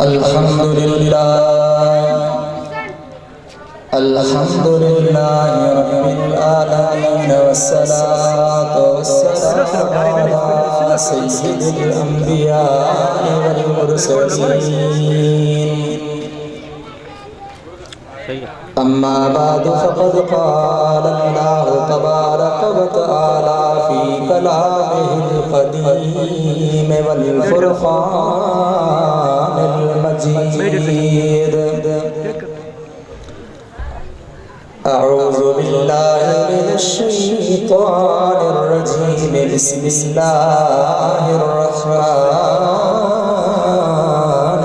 الحمدللہ رب العالمین والصلاة والسلام علی سید الانبیاء والمرسلین اما بعد فقد قال اللہ تبارک وتعالی فی کلامہ القدیم والفرقان المجید اعوذ باللہ من الشیطان الرجیم بسم اللہ الرحمن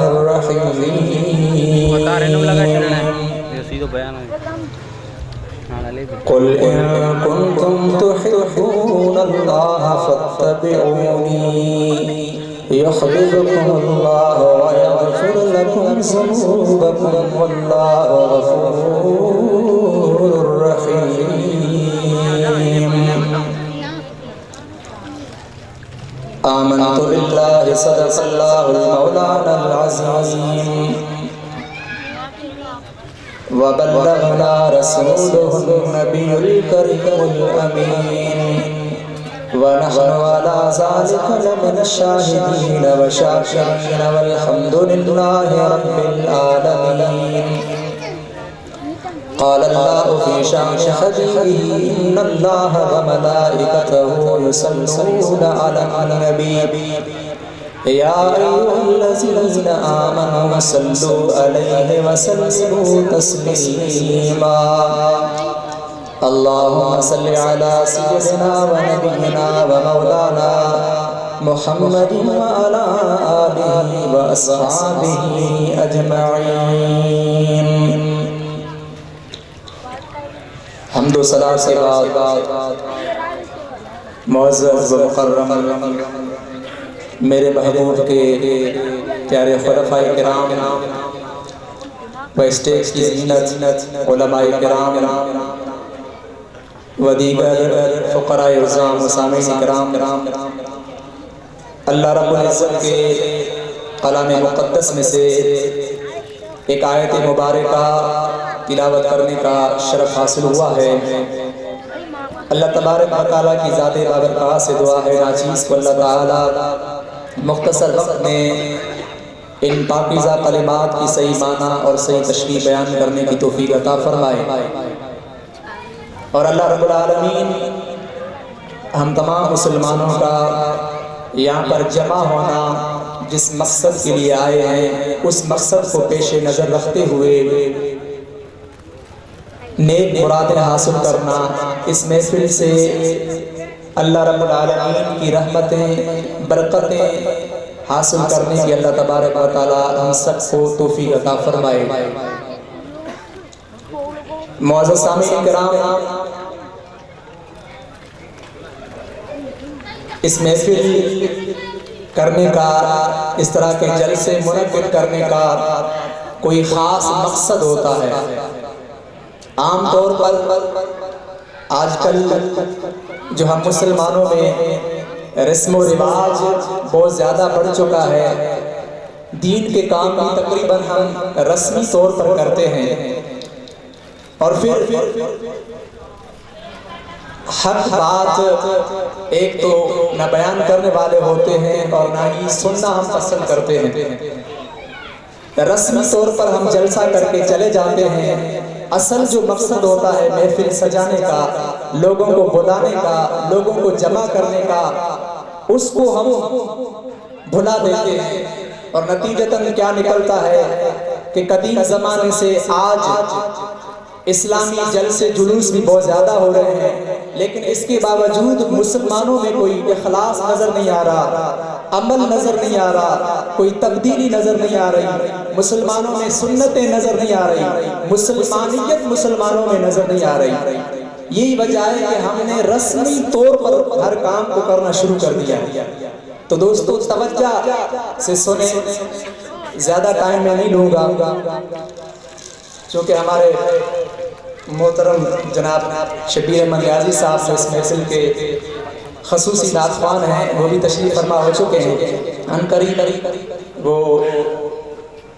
الرحیم قل ان کنتم تحبون اللہ فاتبعونی يحببكم الله ويغفر لكم ذنوبكم والله غفور رحيم آمنت بالله صدق الله المولانا العظيم وبلغنا رسوله النبي الكريم الأمين ونحن على ذلك لمن الشاهدين والشاكرين والحمد لله رب العالمين قال الله في شأن حبيبه إن الله وملائكته يصلون على النبي يا أيها الذين آمنوا صلوا عليه وسلموا تسليما اللهم صل على سيدنا ونبينا ومولانا محمد وعلى آله وأصحابه أجمعين حمد و صلاة کے بعد معزز و مکرم میرے محبوب کے پیارے خلفائے کرام و اسٹیج کی زینت علماء کرام و دیگر فقراء عظام و سامعین کرام اللہ رب العزت کے کلام مقدس میں سے ایک آیت مبارکہ تلاوت کرنے کا شرف حاصل ہوا ہے اللہ تبارک و تعالیٰ کی ذات بابرکاہ سے دعا ہے ناچیز کو اللہ تعالیٰ مختصر وقت میں ان پاکیزہ کلمات کی صحیح معنی اور صحیح تشریح بیان کرنے کی توفیق عطا فرمائے اور اللہ رب العالمین ہم تمام مسلمانوں کا یہاں پر جمع ہونا جس مقصد کے لیے آئے ہیں اس مقصد کو پیش نظر رکھتے ہوئے نیک مرادیں حاصل کرنا اس محفل سے اللہ رب العالمین کی رحمتیں برکتیں حاصل کرنے کی اللہ تبارک و تعالی ہم سب کو توفیق عطا فرمائے معزز سامعین کرام اس محفل کرنے کا اس طرح کے جلسے منعقد کرنے کا کوئی خاص مقصد ہوتا ہے عام طور پر آج کل جو ہم مسلمانوں میں رسم و رواج بہت زیادہ بڑھ چکا ہے دین کے کام تقریباً ہم رسمی طور پر کرتے ہیں اور پھر حق بات ایک تو نہ بیان کرنے والے ہوتے ہیں اور نہ ہی سننا ہم پسند کرتے ہیں رسمی طور پر ہم جلسہ کر کے چلے جاتے ہیں اصل جو مقصد ہوتا ہے محفل سجانے کا لوگوں کو بلانے کا لوگوں کو جمع کرنے کا اس کو ہم بھلا دیتے ہیں اور نتیجتاً کیا نکلتا ہے کہ قدیم زمانے سے آج اسلامی جلسے جلوس بھی بہت زیادہ ہو رہے ہیں لیکن اس کے باوجود مسلمانوں میں کوئی اخلاص نظر نہیں آ رہا عمل نظر نہیں آ رہا کوئی تبدیلی نظر نہیں آ رہی مسلمانوں میں سنتیں نظر نہیں آ رہی مسلمانیت مسلمانوں میں نظر نہیں آ رہی یہی وجہ ہے کہ ہم نے رسمی طور پر ہر کام کو کرنا شروع کر دیا تو دوستو توجہ سے سنیں زیادہ ٹائم میں نہیں لوں گا چونکہ ہمارے محترم جناب شبیر احمد نیازی صاحب جو اس محفل کے خصوصی نعتخوان ہیں وہ بھی تشریف فرما ہو چکے ہیں ان قریب وہ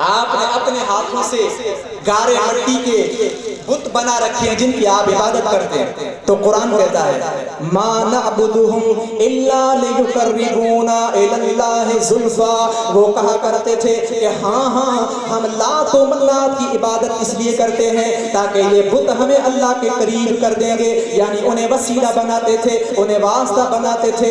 آپ نے اپنے ہاتھوں سے گارے مٹی کے بت بنا رکھے ہیں جن کی آپ عبادت کرتے ہیں، تو قرآن کہتا ہے ما نعبدہم الا لیقربونا الی اللہ زلفا۔ وہ کہا کرتے تھے کہ ہاں ہم لات و منات کی عبادت اس لیے کرتے ہیں تاکہ یہ بت ہمیں اللہ کے قریب کر دیں گے، یعنی انہیں وسیلہ بناتے تھے، انہیں واسطہ بناتے تھے۔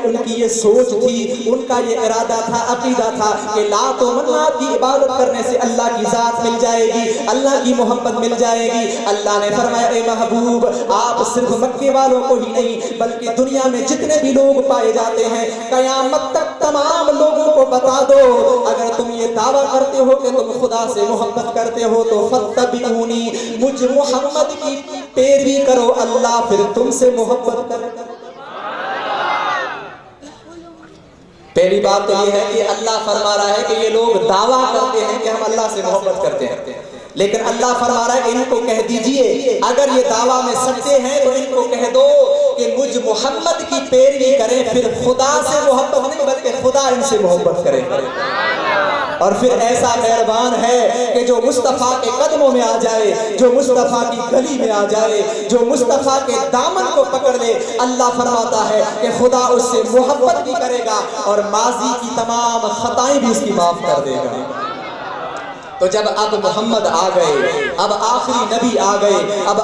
ان کی یہ سوچ تھی، ان کا یہ ارادہ تھا، عقیدہ تھا کہ لات و منات کی عبادت کرنے سے اللہ کی ذات مل جائے گی، اللہ کی محبت مل جائے گی۔ اللہ نے فرمایا اے محبوب، آپ صرف مکے والوں کو ہی نہیں بلکہ دنیا میں جتنے بھی لوگ پائے جاتے ہیں قیامت تک تمام لوگوں کو بتا دو، اگر تم یہ دعویٰ کرتے ہو کہ تم خدا سے محبت کرتے ہو تو فاتبعونی، مجھ محمد کی پیروی کرو، اللہ پھر تم سے محبت کرے۔ پہلی بات تو یہ ہے کہ اللہ فرما رہا ہے کہ یہ لوگ دعویٰ کرتے ہیں کہ ہم اللہ سے محبت کرتے ہیں، لیکن اللہ فرما رہا ہے کہ ان کو کہہ دیجئے اگر یہ دعویٰ میں سچے ہیں تو ان کو کہہ دو کہ مجھ محمد کی پیروی کریں، پھر خدا سے محبت نہیں بلکہ خدا ان سے محبت کرے۔ اور پھر ایسا مہربان ہے کہ جو مصطفیٰ کے قدموں میں آ جائے، جو مصطفیٰ کی گلی میں آ جائے، جو مصطفیٰ کے دامن کو پکڑ لے، اللہ فرماتا ہے کہ خدا اس سے محبت بھی کرے گا اور ماضی کی تمام خطائیں بھی اس کی معاف کر دے گا۔ تو جب اب محمد آ گئے، اب آخری نبی آ گئے، اب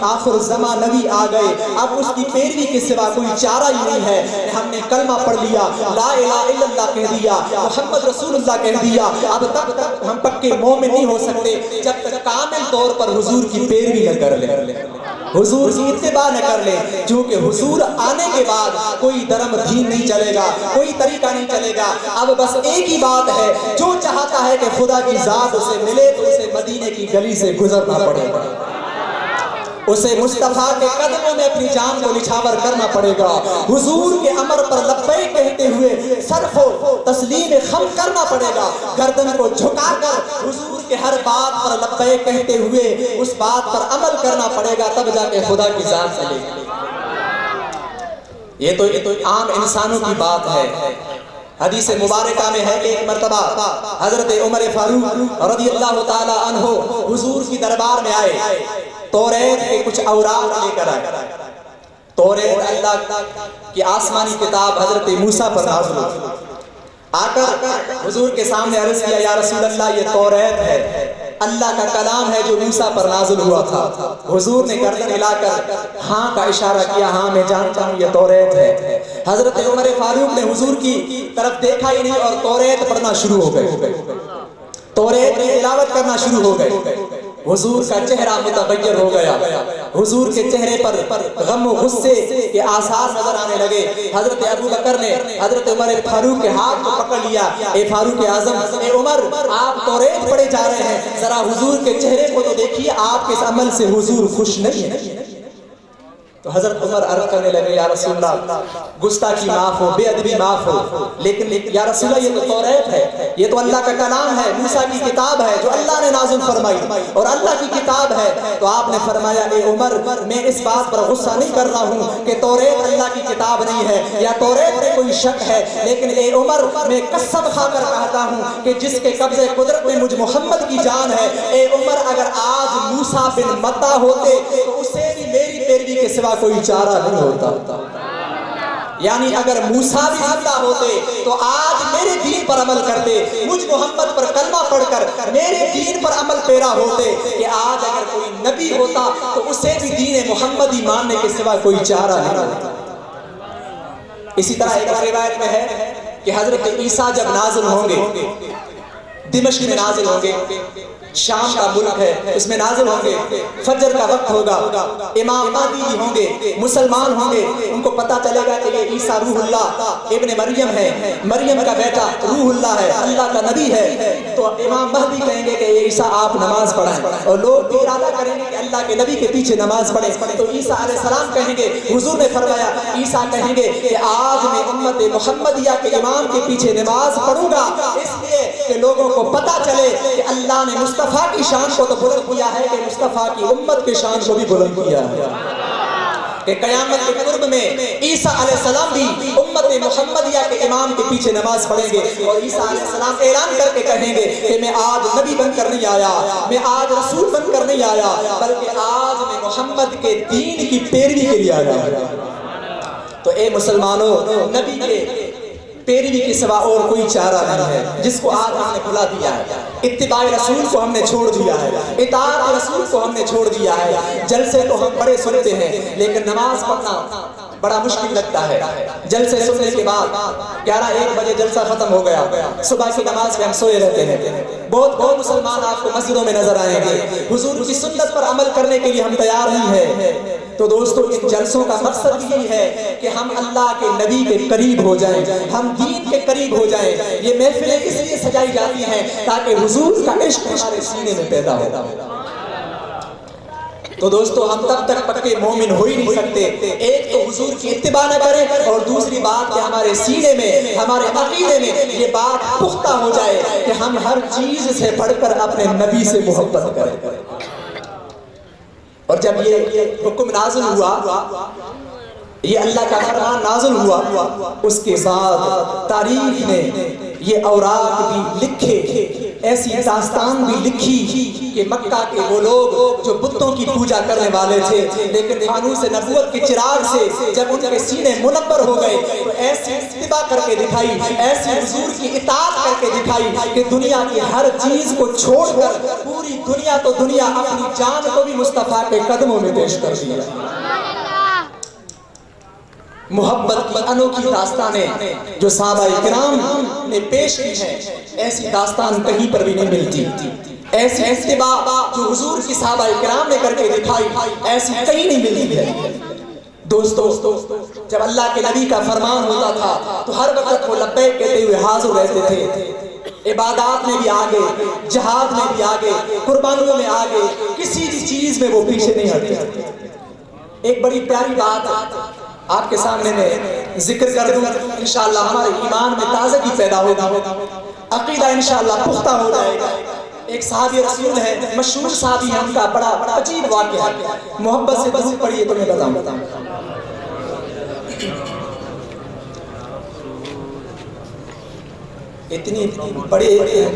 آخر زمان نبی آ گئے، اب اس کی پیروی کے سوا کوئی چارہ ہی نہیں ہے۔ ہم نے کلمہ پڑھ لیا، لا الہ الا اللہ کہہ دیا، محمد رسول اللہ کہہ دیا، اب تب تک ہم پکے مومن نہیں ہو سکتے جب تک کامل طور پر حضور کی پیروی نہ کر لیں، حضور کی اتباع نہ کر لیں، کیونکہ حضور آنے کے بعد کوئی درم دین نہیں چلے گا، کوئی طریقہ نہیں چلے گا۔ اب بس ایک ہی بات ہے، جو چاہتا ہے کہ خدا کی ذات اسے ملے تو اسے مدینے کی گلی سے گزرنا پڑے گا، اسے مصطفیٰ کے قدموں میں اپنی جان کو نچھاور کرنا پڑے گا، حضور کے امر پر لبیک کہتے ہوئے سر کو تسلیم خم کرنا پڑے گا، گردن کو جھکا کر حضور کے ہر بات پر لبیک کہتے ہوئے اس بات پر عمل کرنا پڑے گا، تب جا کے خدا کی ذات ملے گی۔ یہ تو عام انسانوں کی بات ہے۔ حدیث مبارکہ میں ہے کہ ایک مرتبہ حضرت عمر فاروق رضی اللہ تعالی عنہ حضور کی دربار میں آئے، توریت کے کچھ اوراق لے کر آئے۔ توریت اللہ کی آسمانی کتاب حضرت موسیٰ پر نازل ہوئی۔ آ کر حضور کے سامنے عرض کیا یا رسول اللہ یہ توریت ہے، اللہ کا کلام ہے جو موسیٰ پر نازل ہوا تھا۔ حضور نے گردن ہلا کر ہاں کا اشارہ کیا، ہاں میں جانتا ہوں یہ توریت ہے۔ حضرت عمر فاروق نے حضور کی طرف دیکھا ہی نہیں اور توریت پڑھنا شروع ہو گئے، توریت کی تلاوت کرنا شروع ہو گئے۔ حضور کا چہرہ متغیر ہو گیا، حضور کے چہرے پر غم و غصے کے آثار نظر آنے لگے۔ حضرت ابو بکر نے حضرت عمر فاروق کے ہاتھ کو پکڑ لیا، اے فاروق اعظم، اے عمر آپ توریت پڑھے جا رہے ہیں، ذرا حضور کے چہرے کو تو دیکھیے، آپ کے اس عمل سے حضور خوش نہیں ہے۔ تو حضرت عمر عرض کرنے لگے یا رسول اللہ گستاخی معاف ہو، بے ادبی معاف ہو، لیکن یا رسول اللہ یہ تو توریت ہے، یہ تو اللہ کا کلام ہے، موسیٰ کی کتاب ہے جو اللہ نے نازل فرمائی اور اللہ کی کتاب ہے۔ تو آپ نے فرمایا اے عمر میں اس بات پر غصہ نہیں کر رہا ہوں کہ توریت اللہ کی کتاب نہیں ہے یا توریت میں کوئی شک ہے، لیکن اے عمر میں قسم کھا کر کہتا ہوں کہ جس کے قبضے قدرت میں مجھ محمد کی جان ہے، اے عمر اگر آج موسیٰ بن متہ ہوتے تو اسے بھی میری پیروی کے سوا کوئی چارہ نہیں ہوتا، یعنی اگر موسیٰ بھی زندہ ہوتے تو آج میرے دین پر عمل کرتے، مجھ محمد پر کلمہ پڑھ کر میرے دین پر عمل پیرا ہوتے، کہ آج اگر کوئی نبی ہوتا تو اسے بھی دین محمدی ماننے کے سوا کوئی چارہ نہیں ہوتا۔ اسی طرح ایک روایت میں ہے کہ حضرت عیسیٰ جب نازل ہوں گے، دمشق میں نازل ہوں گے، شام کا ملک ہے اس میں نازل ہوں گے، فجر کا وقت ہوگا، امام مہدی بھی ہوں گے، مسلمان ہوں گے، ان کو پتا چلے گا کہ یہ عیسیٰ روح اللہ ابن مریم ہے، مریم کا بیٹا روح اللہ ہے، اللہ کا نبی ہے۔ تو امام مہدی کہیں گے کہ یہ عیسیٰ آپ نماز پڑھائیں، اور لوگ بھی ارادہ کریں گے کہ اللہ کے نبی کے پیچھے نماز پڑھیں۔ تو عیسیٰ علیہ السلام کہیں گے، حضور نے فرمایا عیسیٰ کہیں گے کہ آج میں امت محمدیہ کے امام کے پیچھے نماز پڑھوں گا، اس لیے کہ لوگوں کو پتا چلے کہ اللہ نے مصطفیٰ کی شان کو تو بلند کیا ہے کہ مصطفیٰ کی امت کی شان کو بھی بلند کیا ہے، کہ قیامت کے قرب میں عیسیٰ علیہ السلام بھی امت محمدیہ کے امام کے پیچھے نماز پڑھیں گے اور عیسیٰ علیہ السلام اعلان کر کے کہیں گے کہ میں آج نبی بن کر نہیں آیا، میں آج رسول بن کر نہیں آیا، بلکہ آج میں محمد کے دین کی پیروی کے لیے آیا ہوں۔ تو اے مسلمانوں، نبی کے پیروی کے سوا اور کوئی چارہ نہیں ہے، جس کو آج ہم نے بھلا دیا ہے۔ اتباع رسول کو ہم نے چھوڑ دیا ہے، اطاعت رسول کو ہم نے چھوڑ دیا ہے۔ جلسے تو ہم بڑے سنتے ہیں لیکن نماز پڑھنا بڑا مشکل لگتا ہے۔ جلسے سننے کے بعد 11-1 بجے جلسہ ختم ہو گیا، صبح کی نماز میں ہم سوئے رہتے ہیں۔ بہت مسلمان آپ کو مسجدوں میں نظر آئیں گے، حضور کی سنت پر عمل کرنے کے لیے ہم تیار نہیں ہیں۔ تو دوستو، ان جلسوں کا مقصد یہی ہے کہ ہم اللہ کے نبی کے قریب ہو جائیں، ہم دین کے قریب ہو جائیں۔ یہ محفلیں اس لیے سجائی جاتی ہیں تاکہ حضور کا عشق ہمارے سینے میں پیدا ہو۔ تو دوستو، ہم تب تک پکے مومن ہو ہی نہیں سکتے، ایک تو حضور کی اتباع نہ کریں، اور دوسری بات کہ ہمارے سینے میں، ہمارے عقیدے میں یہ بات پختہ ہو جائے کہ ہم ہر چیز سے بڑھ کر اپنے نبی سے محبت کریں۔ اور جب یہ حکم نازل ہوا، یہ اللہ کا فرمان نازل ہوا، اس کے بعد تاریخ نے یہ اوراق بھی لکھے، ایسی داستان بھی لکھی کہ مکہ کے وہ لوگ جو بتوں کی پوجا کرنے والے تھے، لیکن فانوس نبوت کے چراغ سے جب ان کے سینے منور ہو گئے تو ایسی اتباع کر کے دکھائی، ایسی حضور کی اطاعت کر کے دکھائی کہ دنیا کی ہر چیز کو چھوڑ کر پوری دنیا تو دنیا اپنی جان کو بھی مصطفیٰ کے قدموں میں پیش کر دیا۔ محبت کی انوکھی داستانیں جو صحابہ کرام نے پیش کی ہیں، ایسی داستان کہیں پر بھی نہیں ملتی۔ ایسی اتباع جو حضور کی صحابہ کرام نے کر کے دکھائی، ایسی کہیں نہیں ملتی ہے۔ دوستو، جب اللہ کے نبی کا فرمان ہوتا تھا تو ہر وقت وہ لبیک کہتے ہوئے حاضر رہتے تھے، عبادات میں بھی آگے، جہاد میں بھی آگے، قربانیوں میں آگے، کسی بھی چیز میں وہ پیچھے نہیں ہٹتے۔ ایک بڑی پیاری بات آپ کے سامنے میں ذکر کر دوں، انشاءاللہ ہمارے ایمان میں تازگی پیدا ہوگی، عقیدہ انشاءاللہ پختہ ہو جائے گا۔ ایک صحابی رسول ہے، مشہور صحابی ہے، ان کا بڑا عجیب واقعہ ہے، محبت سے درود پڑھیے تو میں بتاؤں۔ اتنی بڑے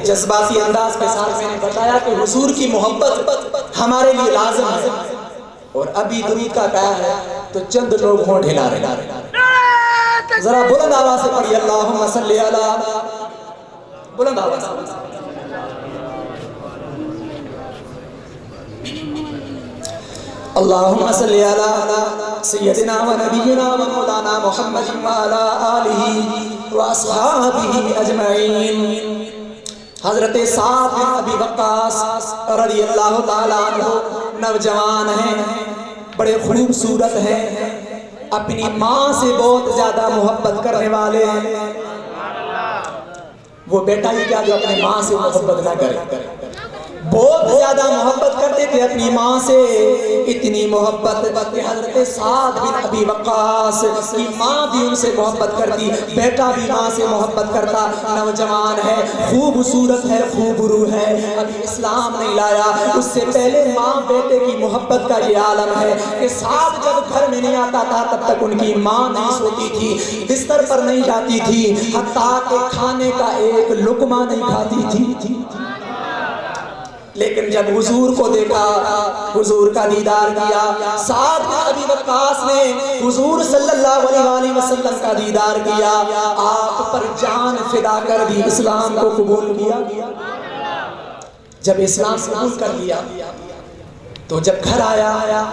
جذباتی انداز کے ساتھ میں نے بتایا کہ حضور کی محبت ہمارے لیے لازم ہے، اور ابھی درود کا کہا ہے تو چند لوگ ہوں ڈھلا رہے، ذرا بلند آواز سے پڑھیے اللہم صلی علی، بلند آواز سے، اللہم صلی علی سیدنا و نبینا و مولانا محمد و علی آلہ و اصحابہ اجمعین۔ حضرت سعد بن ابی وقاص رضی اللہ تعالیٰ عنہ نوجوان ہیں، بڑے خوبصورت ہیں، اپنی ماں سے بہت زیادہ محبت کرنے والے ہیں۔ وہ بیٹا ہی کیا جو اپنے ماں سے محبت نہ کرے، بہت زیادہ محبت کرتے تھے اپنی ماں سے، اتنی محبت کہ حضرت سعد بن ابی وقاص کی ماں بھی ان سے محبت کرتی، بیٹا بھی ماں سے محبت کرتا۔ نوجوان ہے، خوبصورت ہے، خوبرو ہے، ابھی اسلام نہیں لایا، اس سے پہلے ماں بیٹے کی محبت کا یہ عالم ہے کہ سعد جب گھر میں نہیں آتا تھا تب تک ان کی ماں نہیں سوتی تھی، بستر پر نہیں جاتی تھی، حتیٰ کہ کھانے کا ایک لقمہ نہیں کھاتی تھی۔ لیکن جب حضور کو دیکھا، حضور کا دیدار کیا، سعد بن ابی وقاص نے حضور صلی اللہ علیہ وسلم کا دیدار کیا، آپ پر جان فدا کر دی، اسلام کو قبول کیا۔ جب اسلام قبول کر لیا تو جب گھر آیا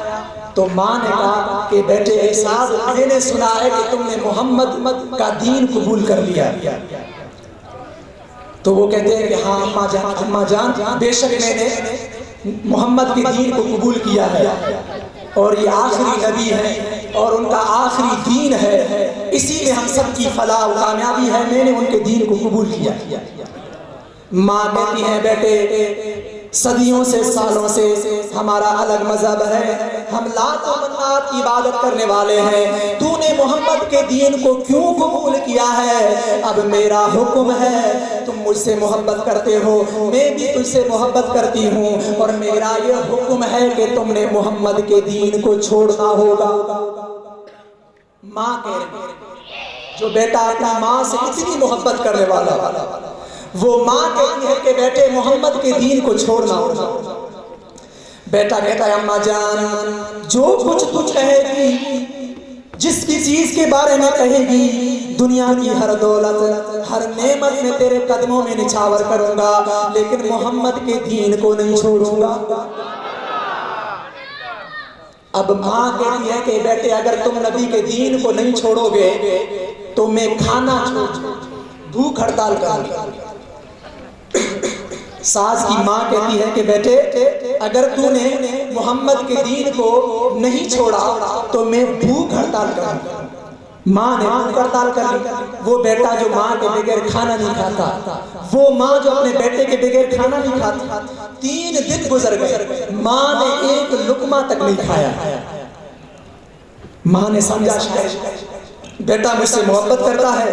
تو ماں نے کہا کہ بیٹے اے سعد، میں نے سنا ہے کہ تم نے محمد کا دین قبول کر لیا۔ تو وہ کہتے ہیں کہ ہاں اماں جان، بے شک میں نے محمد کے دین کو قبول کیا ہے، اور یہ آخری نبی ہے اور ان کا آخری دین ہے، اسی میں ہم سب کی فلاح و کامیابی ہے، میں نے ان کے دین کو قبول کیا۔ ماں کہتی ہیں بیٹے صدیوں سے، سالوں سے ہمارا الگ مذہب ہے، ہم لات و منات کی عبادت کرنے والے ہیں، تو نے محمد کے دین کو کیوں قبول کیا ہے؟ اب میرا حکم ہے، تم مجھ سے محبت کرتے ہو، میں بھی تجھ سے محبت کرتی ہوں، اور میرا یہ حکم ہے کہ تم نے محمد کے دین کو چھوڑنا ہوگا۔ ماں کہہ رہی جو بیٹا اپنی ماں سے اتنی محبت کرنے والا، وہ ماں کہتی ہے کہ بیٹے محمد کے دین کو چھوڑنا ہوگا۔ بیٹا کہتا ہے اماں جان جو کچھ تو کہے گی، جس کی چیز کے بارے میں کہے گی، دنیا کی ہر دولت ہر نعمت میں تیرے قدموں میں نچھاور کروں گا، لیکن محمد کے دین کو نہیں چھوڑوں گا۔ اب ماں کہتی ہے کہ بیٹے اگر تم نبی کے دین کو نہیں چھوڑو گے تو میں کھانا بھوک ہڑتال کروں گی۔ ساس کی ماں کہتی ہے کہ بیٹے اگر تو نے محمد کے دین کو نہیں چھوڑا تو میں بھوک ہڑتال کروں گا۔ ماں نے بھوک ہڑتال کر لی۔ وہ بیٹا جو ماں کے بغیر کھانا نہیں کھاتا، وہ ماں جو اپنے بیٹے کے بغیر کھانا نہیں کھاتی، 3 دن گزر گئے، ماں نے ایک لقمہ تک نہیں کھایا۔ ماں نے سمجھا بیٹا مجھ سے محبت کرتا ہے،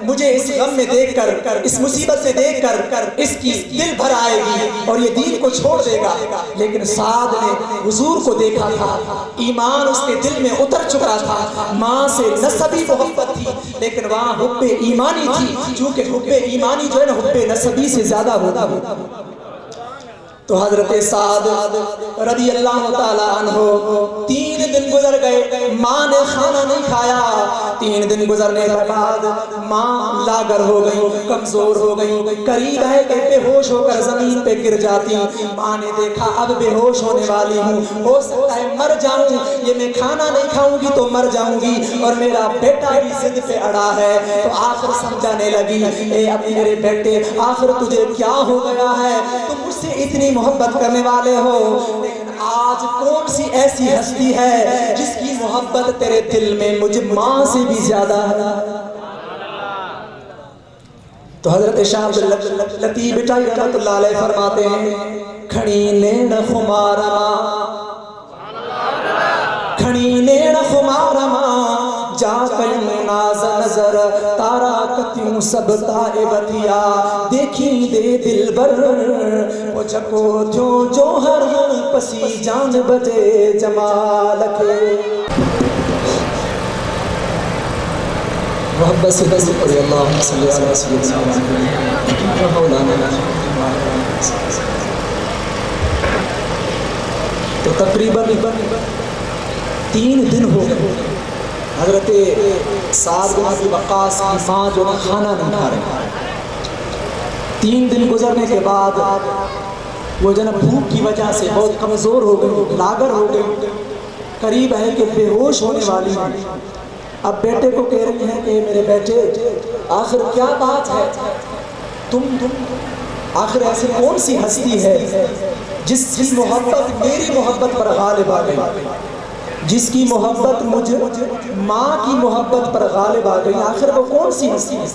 مجھے اس غم میں دیکھ کر، اس مصیبت میں دیکھ کر اس کی دل بھر آئے گی اور یہ دین کو چھوڑ دے گا۔ لیکن سعد نے حضور کو دیکھا تھا، ایمان اس کے دل میں اتر چکا تھا، ماں سے نسبی محبت تھی لیکن وہاں حب ایمانی تھی، چونکہ حب ایمانی جو ہے نا حب نسبی سے زیادہ ہوتا ہے۔ تو حضرت سعد رضی اللہ تعالیٰ عنہ 3 دن گزر گئے، ماں نے کھانا نہیں کھایا۔ 3 دن گزرنے کے بعد ماں لاغر ہو گئی، کمزور ہو گئی، قریب ہے کہ بے ہوش ہو کر زمین پہ گر جاتی۔ ماں نے دیکھا اب بے ہوش ہونے والی ہوں، ہو سکتا ہے مر جاؤں، یہ میں کھانا نہیں کھاؤں گی تو مر جاؤں گی، اور میرا بیٹا بھی ضد پہ اڑا ہے۔ تو آخر سمجھانے لگی اے اب میرے بیٹے آخر تجھے کیا ہو گیا ہے، تم مجھ سے اتنی محبت کرنے والے ہو، لیکن آج کون سی ایسی ہستی ہے جس کی محبت تیرے دل میں مجھ ماں سے بھی زیادہ ہے؟ تو حضرت شاہ عبداللطیف بٹائی رحمت اللہ علیہ فرماتے ہیں کھڑی نیڑ خمارا کھڑی نیڑ خمارا جا کیوں ناز نظر تارا کتیوں سب تائبتیا دیکھی دے دل بر وہ چکو تھیوں جوہر پسی جان بجے جمال کے محبت سے دست پڑے اللہم صلی اللہ علیہ وسلم مولانا۔ تو تقریباً 3 دن ہو گئے، حضرت سعد بن ابی وقاص کی ماں جو کھانا نہیں کھا رہے۔ 3 دن گزرنے کے بعد وہ جناب بھوک کی وجہ سے بہت کمزور ہو گئی، لاغر ہو گئی، قریب ہے کہ بے ہوش ہونے والی ہے۔ اب بیٹے کو کہہ رہی ہیں کہ میرے بیٹے آخر کیا بات ہے، تم آخر ایسی کون سی ہستی ہے جس کی محبت میری محبت پر غالب آ گئی، جس کی محبت مجھ ماں کی محبت پر غالب آ گئی، آخر وہ کون سی ہستی ہے؟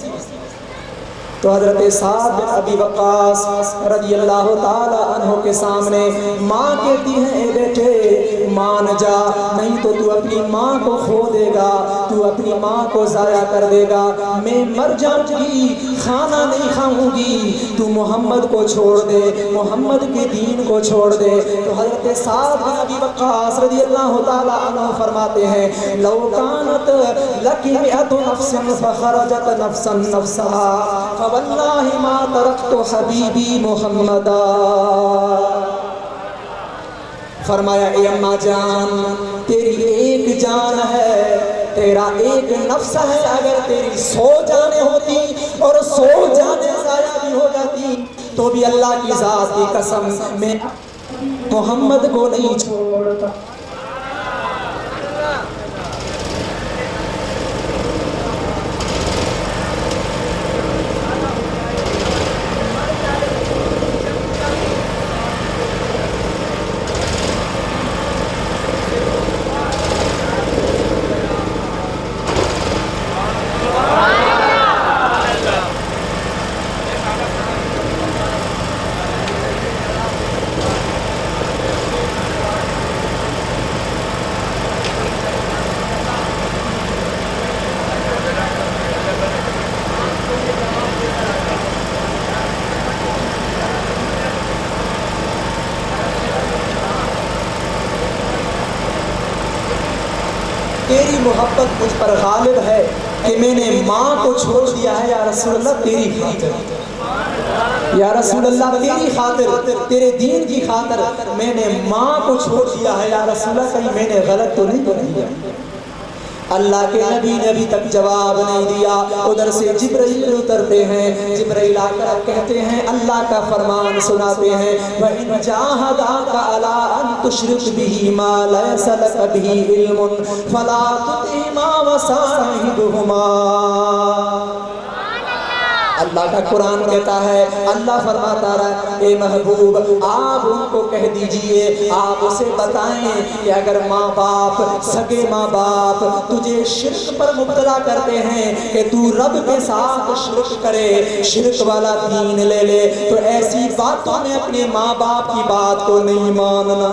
تو حضرت سعد بن ابی وقاص رضی اللہ تعالی عنہ کے سامنے ماں کہتی ہے اے بیٹے مان جا، نہیں تو تو اپنی ماں کو کھو دے گا، تو اپنی ماں کو ضائع کر دے گا، میں مر جاؤں گی، کھانا نہیں کھاؤں گی، تو محمد کو چھوڑ دے، محمد کے دین کو چھوڑ دے۔ تو حضرت سعد بن ابی وقاص رضی اللہ تعالی عنہ فرماتے ہیں لو کانت لکی مئت نفس فخرجت نفسا نفسها واللہ ما ترکت حبیبی محمدا۔ فرمایا اے اماں جان تیری ایک جان ہے، تیرا ایک نفس ہے، اگر تیری 100 جانیں ہوتی اور 100 جانیں ضائع بھی ہو جاتی تو بھی اللہ کی ذات کی قسم میں محمد کو نہیں چھوڑتا۔ تیری محبت مجھ پر غالب ہے، کہ میں نے ماں کو چھوڑ دیا ہے یا رسول اللہ تیری خاطر، یا رسول اللہ تیری خاطر، تیرے دین کی خاطر میں نے ماں کو چھوڑ دیا ہے، یا رسول اللہ کہیں میں نے غلط تو نہیں کر دیا؟ اللہ کے نبی نے ابھی تک جواب نہیں دیا۔ ادھر سے جبرائیل اترتے ہیں، جبرائیل آ کر کہتے ہیں، اللہ کا فرمان سناتے ہیں، وَإِنْ جَاهَدَاكَ عَلَىٰ أَن تُشْرِكَ بِهِ مَا لَيْسَ لَكَ بِهِ عِلْمٌ فَلَا تُطِعْهُمَا وَصَاحِبْهُمَا۔ اللہ کا قرآن کہتا ہے، اللہ فرماتا رہا، اے محبوب آپ ان کو کہہ دیجئے، آپ اسے بتائیں کہ اگر ماں باپ، سگے ماں باپ تجھے شرک پر مبتلا کرتے ہیں کہ تو رب کے ساتھ شرک کرے، شرک والا دین لے لے، تو ایسی باتوں میں اپنے ماں باپ کی بات کو نہیں ماننا۔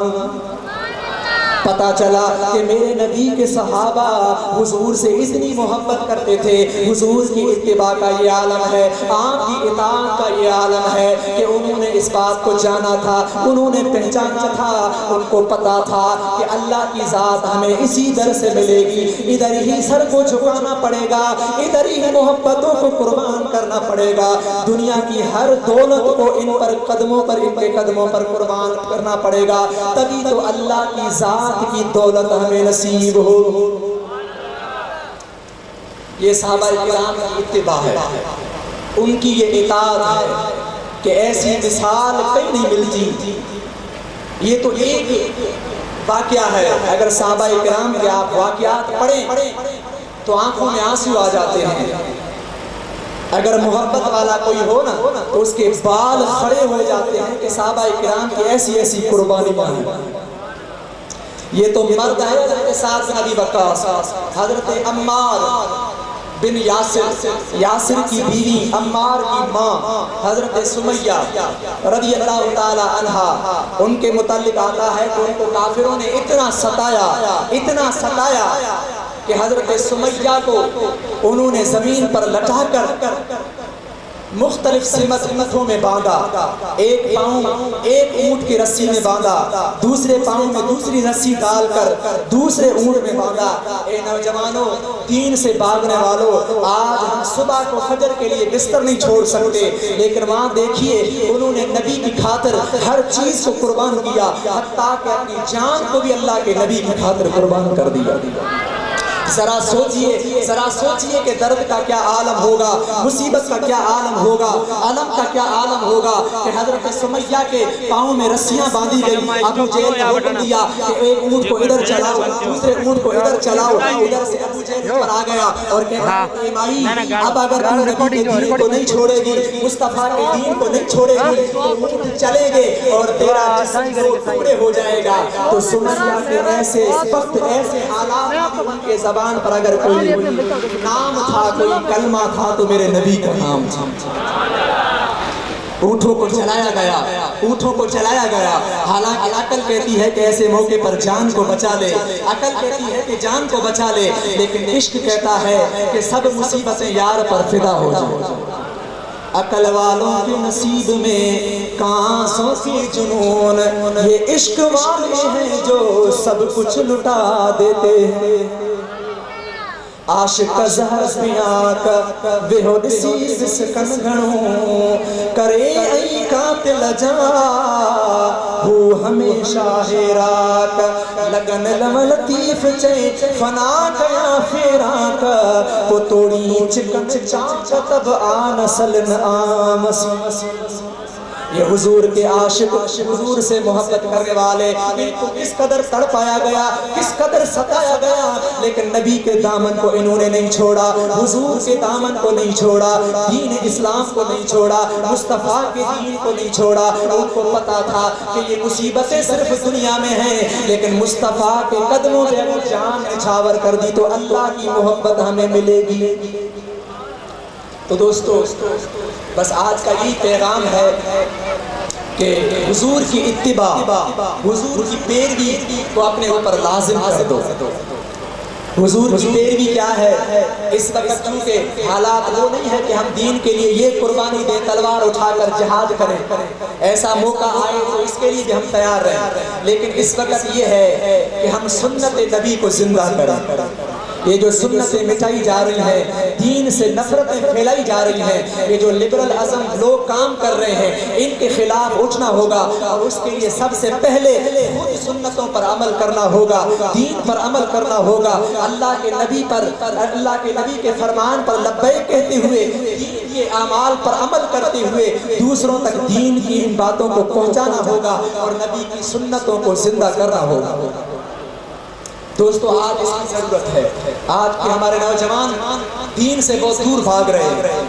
پتہ چلا کہ میرے نبی کے صحابہ حضور سے اتنی محبت کرتے تھے، حضور کی اتباع کا یہ عالم ہے، آپ کی اطاعت کا یہ عالم ہے کہ انہوں نے اس بات کو جانا تھا، انہوں نے پہچانا تھا، ان کو پتا تھا کہ اللہ کی ذات ہمیں اسی در سے ملے گی، ادھر ہی سر کو جھکانا پڑے گا، ادھر ہی محبتوں کو قربان کرنا پڑے گا، دنیا کی ہر دولت کو ان پر قدموں پر، ان کے قدموں پر قربان کرنا پڑے گا، تبھی تو اللہ کی ذات کی دولت ہمیں نصیب ہو۔ یہ صحابہ کرام کی اتباع ہے، ان کی یہ اطاعت ہے کہ ایسی مثال کہیں نہیں ملتی۔ یہ تو ایک واقعہ ہے، اگر صحابہ کرام کے آپ واقعات پڑھیں تو آنکھوں میں آنسو آ جاتے ہیں۔ اگر محبت والا کوئی ہو نا تو اس کے بال کھڑے ہو جاتے ہیں کہ صحابہ کرام کی ایسی ایسی قربانیاں ہیں۔ یہ تو مرد ہے حضرت سعد بن ابی وقاص، حضرت عمار بن یاسر کی بیوی، عمار کی ماں حضرت سمیہ رضی اللہ تعالی عنہا، ان کے متعلق آتا ہے کہ ان کو کافروں نے اتنا ستایا کہ حضرت سمیہ کو انہوں نے زمین پر لٹا کر مختلف سمتوں میں باندھا، ایک پاؤں ایک اونٹ کی رسی میں باندھا، دوسرے پاؤں میں دوسری رسی ڈال کر دوسرے اونٹ میں باندھا۔ اے نوجوانوں، دین سے بھاگنے والوں، آج ہم صبح کو فجر کے لیے بستر نہیں چھوڑ سکتے، لیکن وہاں دیکھیے انہوں نے نبی کی خاطر ہر چیز کو قربان کیا، حتیٰ کہ اپنی جان کو بھی اللہ کے نبی کی خاطر قربان کر دیا۔ ذرا سوچئے کہ درد کا کیا عالم ہوگا، مصیبت کا کیا عالم ہوگا، علم کا کیا عالم ہوگا کہ حضرت سمیہ کے پاؤں میں رسیاں باندھی گئی، ابو جہل نے حکم دیا کہ ایک اونٹ کو ادھر چلاؤ، دوسرے اونٹ کو ادھر چلاؤ، ادھر سے ابو جہل پر آ گیا اور کہا اے مائی، اب اگر تم نبی کے دین کو نہیں چھوڑے گی، مصطفیٰ کے دین کو نہیں چھوڑے گی تو اونٹ چلے گے اور تیرا جسم دو ٹکڑے ہو جائے گا۔ تو سمیہ کے ایسے وقت، ایسے حالات ان کے زبان پر اگر کوئی نام تھا، کوئی کلمہ تھا تو میرے نبی کا نام تھا۔ اونٹوں کو چلایا گیا، حالانکہ عقل کہتی ہے کہ ایسے موقع پر جان کو بچا لے، عقل کہتی ہے کہ جان کو بچا لے، لیکن عشق کہتا ہے کہ سب مصیبتیں یار پر فدا ہو جائیں۔ عقل والوں کے نصیب میں کہاں سو کی جنون، یہ عشق والے ہیں جو سب کچھ لٹا دیتے ہیں۔ عاشق کا زہر پیاں کا وہو ڈسی سکن گھنوں، کرے ای قاتل جا ہو ہمیشہ ہیراک، لگن لم لطیف چے فنا کیا فیراک، وہ توڑی چکن چاک تب آن سلن آمسی۔ یہ حضور کے عاشق، حضور سے محبت کرنے والے، ان کو کس قدر تڑپایا گیا، کس قدر ستایا گیا، لیکن نبی کے دامن کو انہوں نے نہیں چھوڑا، حضور کے دامن کو نہیں چھوڑا، دین اسلام کو نہیں چھوڑا، مصطفیٰ کے دین کو نہیں چھوڑا۔ ان کو پتا تھا کہ یہ مصیبتیں صرف دنیا میں ہیں، لیکن مصطفیٰ کے قدموں سے اگر جان نچھاور کر دی تو اللہ کی محبت ہمیں ملے گی۔ تو دوستو، بس آج کا یہی پیغام ہے کہ حضور کی اتباع، حضور کی پیروی کو اپنے اوپر لازم کر دو۔ حضور کی پیروی کیا ہے؟ اس وقت چونکہ حالات وہ نہیں ہے کہ ہم دین کے لیے یہ قربانی دیں، تلوار اٹھا کر جہاد کریں، ایسا موقع آئے تو اس کے لیے بھی ہم تیار رہیں، لیکن اس وقت یہ ہے کہ ہم سنت نبی کو زندہ کریں۔ یہ جو سنتیں مٹائی جا رہی ہیں، دین سے نفرتیں پھیلائی جا رہی ہیں، یہ جو لبرل ازم لوگ کام کر رہے ہیں، ان کے خلاف اٹھنا ہوگا، اور اس کے لیے سب سے پہلے خود سنتوں پر عمل کرنا ہوگا، دین پر عمل کرنا ہوگا، اللہ کے نبی کے فرمان پر لبیک کہتے ہوئے، دین کے اعمال پر عمل کرتے ہوئے دوسروں تک دین کی ان باتوں کو پہنچانا ہوگا اور نبی کی سنتوں کو زندہ کرنا ہوگا۔ دوستو، آج اس کی ضرورت ہے۔ آج کے ہمارے نوجوان دین سے بہت دور بھاگ رہے ہیں۔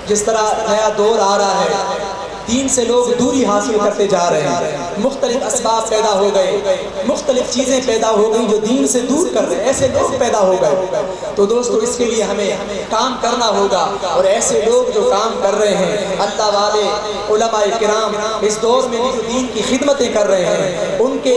جس طرح نیا دور آ رہا ہے، دین سے لوگ دوری حاصل کرتے جا رہے ہیں، مختلف اسباب پیدا ہو گئے، مختلف چیزیں پیدا ہو گئی جو دین سے دور کر رہے ہیں، ایسے لوگ پیدا ہو گئے۔ تو دوستو، اس کے لیے ہمیں کام کرنا ہوگا، اور ایسے لوگ جو کام کر رہے ہیں، اللہ والے علماء کرام اس دور میں بھی جو دین کی خدمتیں کر رہے ہیں، ان کے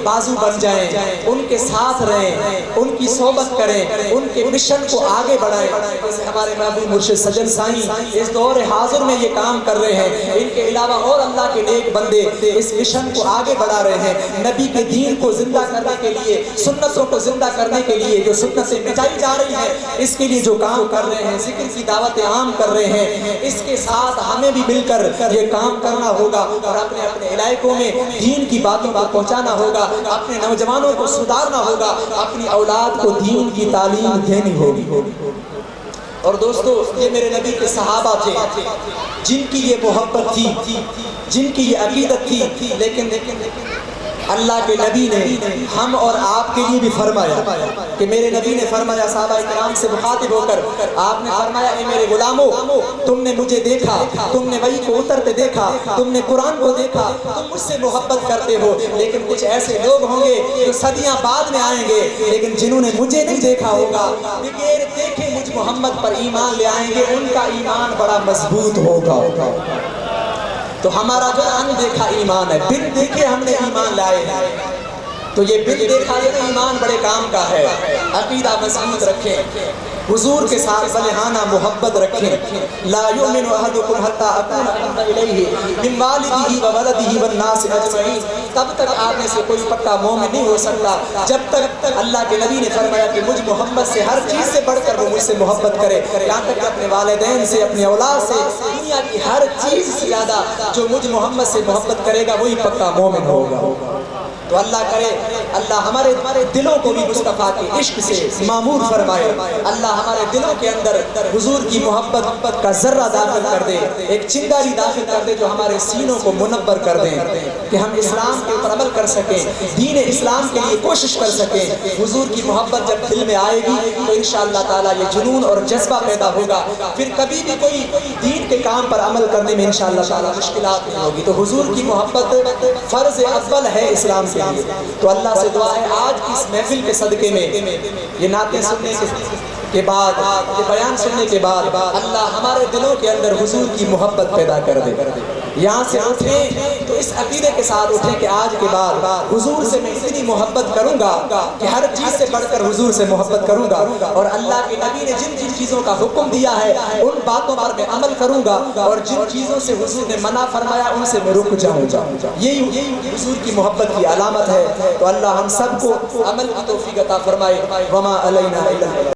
بازو بن جائیں، ان کے ساتھ رہیں، ان کی صحبت کریں، ان کے مشن کو آگے بڑھائیں۔ جیسے ہمارے محبوب مرشد سجن سائیں اس دور حاضر میں یہ کام کر رہے ہیں، ان کے علاوہ اور اللہ کے نیک بندے اس مشن کو آگے بڑھا رہے ہیں، نبی کے دین کو زندہ کرنے کے لیے، سنتوں کو زندہ کرنے کے لیے، جو سنتیں مٹائی جا رہی ہیں اس کے لیے جو کام کر رہے ہیں، ذکر کی دعوت عام کر رہے ہیں۔ اس کے ساتھ ہمیں بھی مل کر یہ کام کرنا ہوگا، اور اپنے اپنے علاقوں میں دین کی باتوں کو پہنچانا ہوگا، اپنے نوجوانوں کو سدھارنا ہوگا، اپنی اولاد کو دین کی تعلیم دینی ہوگی۔ اور دوستو، یہ میرے نبی کے صحابہ تھے جن کی یہ محبت تھی، جن کی یہ عقیدت تھی، لیکن اللہ کے نبی نے ہم اور آپ کے لیے بھی فرمایا کہ میرے نبی نے فرمایا صحابہ کرام سے مخاطب ہو کر، آپ نے فرمایا، اے میرے غلاموں، تم نے مجھے دیکھا، تم نے وحی کو اترتے دیکھا، تم نے قرآن کو دیکھا، تم مجھ سے محبت کرتے ہو، لیکن کچھ ایسے لوگ ہوں گے جو صدیاں بعد میں آئیں گے، لیکن جنہوں نے مجھے نہیں دیکھا ہوگا، بغیر دیکھے مجھ محمد پر ایمان لے آئیں گے، ان کا ایمان بڑا مضبوط ہوگا۔ تو ہمارا جو اندیکھا ایمان ہے، بن دیکھے ہم نے ایمان لائے ہیں، تو یہ بن دیکھا یہ ایمان بڑے کام کا ہے۔ عقیدہ مضبوط رکھیں، حضور کے ساتھ صالحانہ محبت رکھیں۔ لا یؤمن احدکم حتی اکون احب الیہ من والدہ وولدہ والناس اجمعین، تب تک آپ میں سے کوئی پکا مومن نہیں ہو سکتا جب تک اللہ کے نبی نے فرمایا کہ مجھ محمد سے ہر چیز سے بڑھ کر وہ مجھ سے محبت کرے، یہاں تک کہ اپنے والدین سے، اپنی اولاد سے، دنیا کی ہر چیز سے زیادہ جو مجھ محمد سے محبت کرے گا وہی پکا مومن ہوگا۔ تو اللہ کرے اللہ ہمارے دلوں کو بھی مصطفیٰ کے عشق سے معمور فرمائے، اللہ ہمارے دلوں کے اندر حضور کی محبت کا ذرہ داخل کر دے، ایک چنگاری داخل کر دے جو ہمارے سینوں کو منور کر دیں کہ ہم اسلام کے اوپر عمل کر سکیں، دین اسلام کے لیے کوشش کر سکیں۔ حضور کی محبت جب دل میں آئے گی تو انشاءاللہ تعالیٰ یہ جنون اور جذبہ پیدا ہوگا، پھر کبھی بھی کوئی دین کے کام پر عمل کرنے میں انشاءاللہ تعالیٰ مشکلات نہیں ہوگی۔ تو حضور کی محبت فرض اول ہے اسلام کے لیے۔ تو اللہ سے دعا ہے آج کی اس محفل کے صدقے میں، یہ نعتیں سننے کے بعد، یہ بیان سننے کے بعد، اللہ ہمارے دلوں کے اندر حضور کی محبت پیدا کر دے۔ یہاں سے اٹھیں تو اس عقیدے کے ساتھ اٹھیں کہ آج کے بعد حضور سے میں اتنی محبت کروں گا کہ ہر چیز سے بڑھ کر حضور سے محبت کروں گا، اور اللہ کے نبی نے جن جن چیزوں کا حکم دیا ہے ان باتوں پر میں عمل کروں گا، اور جن چیزوں سے حضور نے منع فرمایا ان سے میں رک جاؤں گا۔ یہی حضور کی محبت کی علامت ہے۔ تو اللہ ہم سب کو عمل کی توفیق عطا فرمائے۔ وما علینا الا